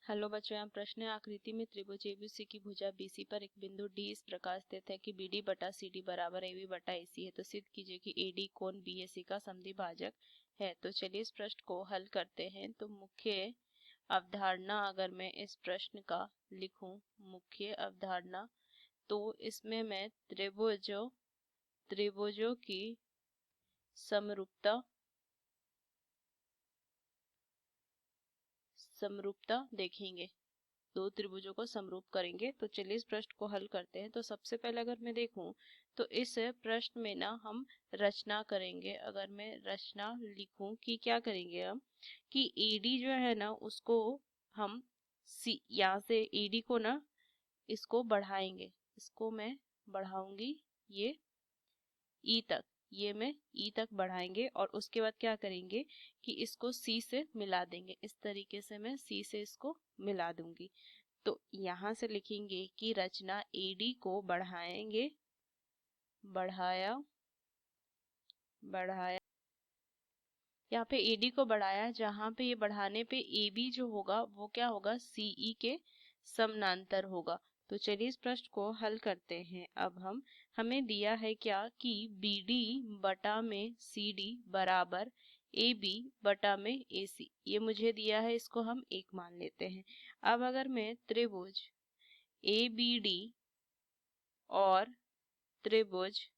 Hello बच्चों, यहाँ प्रश्न है आकृति में त्रिभुज एबीसी की भुजा बीसी पर एक बिंदु डी इस प्रकार स्थित है कि बीडी बटा सीडी बराबर एबी बटा एसी है। तो सिद्ध कीजिए कि एडी कोण बीएसी का समद्विभाजक है। तो चलिए इस प्रश्न को हल करते हैं। तो मुख्य अवधारणा अगर मैं इस प्रश्न का लिखूं, मुख्य अवधारणा, तो इसमें मैं त्रिभुजों की समरूपता देखेंगे। दो त्रिभुजों को समरूप करेंगे। तो चलिए इस प्रश्न को हल करते हैं। तो सबसे पहले अगर मैं देखूं तो इस प्रश्न में ना हम रचना करेंगे। अगर मैं रचना लिखूं कि क्या करेंगे हम कि एडी जो है ना उसको हम सी यहाँ से एडी को ना इसको बढ़ाएंगे। इसको मैं बढ़ाऊंगी ये ई तक, ये मैं ई तक बढ़ाएंगे और उसके बाद क्या करेंगे कि इसको सी से मिला देंगे। इस तरीके से मैं सी से इसको मिला दूंगी। तो यहां से लिखेंगे कि रचना एडी को बढ़ाएंगे, बढ़ाया बढ़ाया यहाँ पे एडी को बढ़ाया, जहां पे ये बढ़ाने पे एबी जो होगा वो क्या होगा, सीई के समानांतर होगा। तो चलिए इस प्रश्न को हल करते हैं। अब हमें दिया है क्या कि बीडी बटा में सीडी बराबर एबी बटा में एसी, ये मुझे दिया है, इसको हम एक मान लेते हैं। अब अगर मैं त्रिभुज एबीडी और त्रिभुज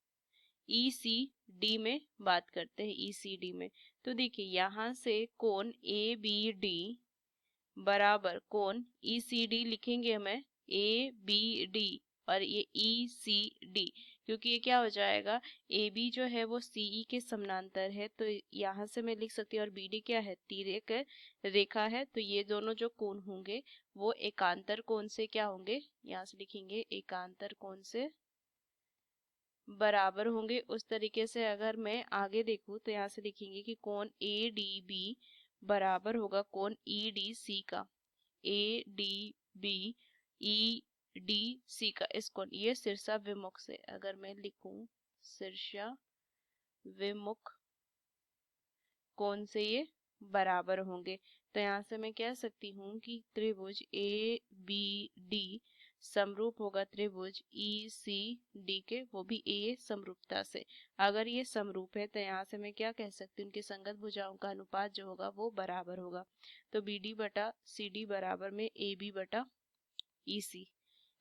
ECD में बात करते हैं, ECD में, तो देखिए यहाँ से कोण ABD बराबर कोण ECD लिखेंगे हमें ABD और ये ECD, क्योंकि ये क्या हो जाएगा, AB जो है वो CE के समानांतर है, तो यहाँ से मैं लिख सकती हूँ। और BD क्या है, तिर्यक रेखा है, तो ये दोनों जो कोण होंगे वो एकांतर कोण से क्या होंगे, यहाँ से लिखेंगे एकांतर कोण से बराबर होंगे। उस तरीके से अगर मैं आगे देखूं तो यहाँ से लिखेंगे कि कोण ADB बराबर होगा कोण EDC का, ADB EDC का इस कोण, ये शीर्षा विमुख से अगर मैं लिखूं शीर्षा विमुख कोण से ये बराबर होंगे। तो यहाँ से मैं कह सकती हूँ कि त्रिभुज ABD समरूप होगा त्रिभुज ECD के, वो भी ए समरूपता से। अगर ये समरूप है तो यहाँ से मैं क्या कह सकती हूँ, उनकी संगत भुजाओं का अनुपात जो होगा वो बराबर होगा। तो BD बटा CD बराबर में AB बटा EC,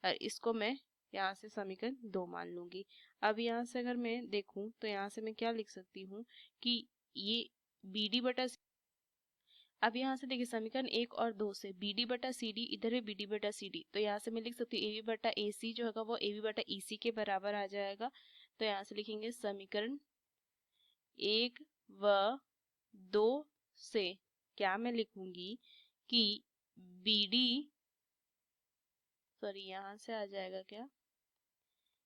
और इसको मैं यहाँ से समीकरण 2 मान लूंगी। अब यहाँ से अगर मैं देखूं तो यहाँ से मैं क्या लिख सकती हूँ कि ये BD बटा, अब यहाँ से देखिए समीकरण 1 और 2 से BD बटा CD, इधर है BD बटा CD, तो यहाँ से मैं लिख सकती हूँ AB बटा AC जो होगा वो AB बटा EC के बराबर आ जाएगा। तो यहाँ से लिखेंगे समीकरण 1 व 2 से क्या मैं लिखूंगी कि BD, सॉरी यहाँ से आ जाएगा क्या,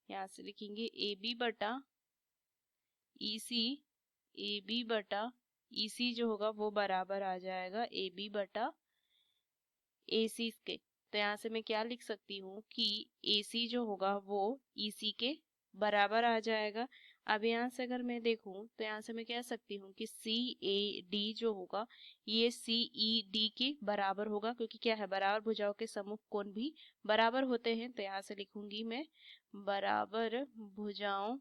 यहाँ से लिखेंगे AB बटा EC, AB बटा EC जो होगा वो बराबर आ जाएगा AB बटा AC के। तो यहाँ से मैं क्या लिख सकती हूँ कि AC जो होगा वो EC के बराबर आ जाएगा। अब यहाँ से अगर मैं देखूं तो यहाँ से मैं कह सकती हूँ कि CAD जो होगा ये CED के बराबर होगा, क्योंकि क्या है, बराबर भुजाओं के सम्मुख कोण भी बराबर होते हैं। तो यहाँ से लिखूंगी मैं बराबर भुजाओं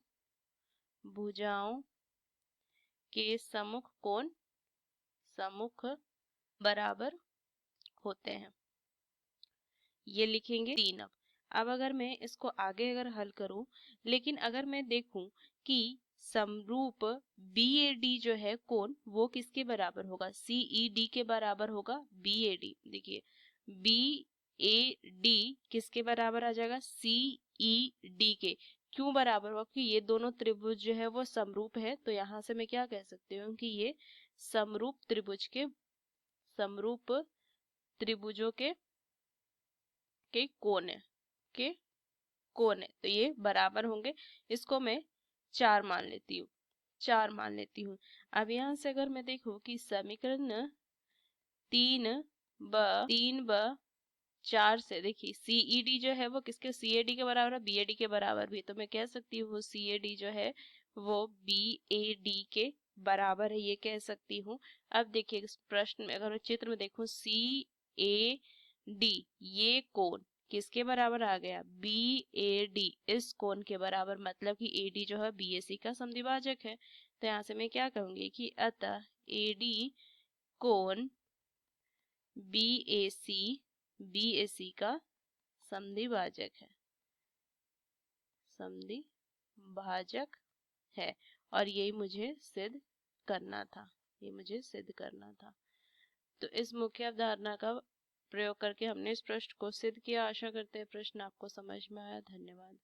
के सम्मुख कोण बराबर होते हैं, ये लिखेंगे 3। अब अगर मैं इसको आगे अगर हल करूं, लेकिन अगर मैं देखूं कि समरूप BAD जो है कोण वो किसके बराबर होगा, CED के बराबर होगा। BAD देखिए BAD किसके बराबर आ जाएगा, CED के। क्यों बराबर होगा, क्योंकि ये दोनों त्रिभुज जो है वो समरूप है। तो यहाँ से मैं क्या कह सकती हूँ कि ये समरूप त्रिभुजों के कोण है, तो ये बराबर होंगे। इसको मैं 4 मान लेती हूँ। अब यहाँ से अगर मैं देखूं कि समीकरण 3 व 4 से देखिए CED जो है वो किसके, CAD के बराबर है, BAD के बराबर भी, तो मैं कह सकती हूँ CAD जो है वो BAD के बराबर है, ये कह सकती हूँ। अब देखिए इस प्रश्न में अगर मैं चित्र में देखूं CAD डी, ये कोण किसके बराबर आ गया, बी ए डी, इस कोण के बराबर, मतलब कि ए डी जो है बी ए सी का समद्विभाजक है। तो यहाँ से मैं क्या कहूंगी कि अतः ए डी कोण बी ए सी का समद्विभाजक है, समद्विभाजक है। और यही मुझे सिद्ध करना था, ये मुझे सिद्ध करना था। तो इस मुख्य अवधारणा का प्रयोग करके हमने इस प्रश्न को सिद्ध किया। आशा करते हैं प्रश्न आपको समझ में आया। धन्यवाद।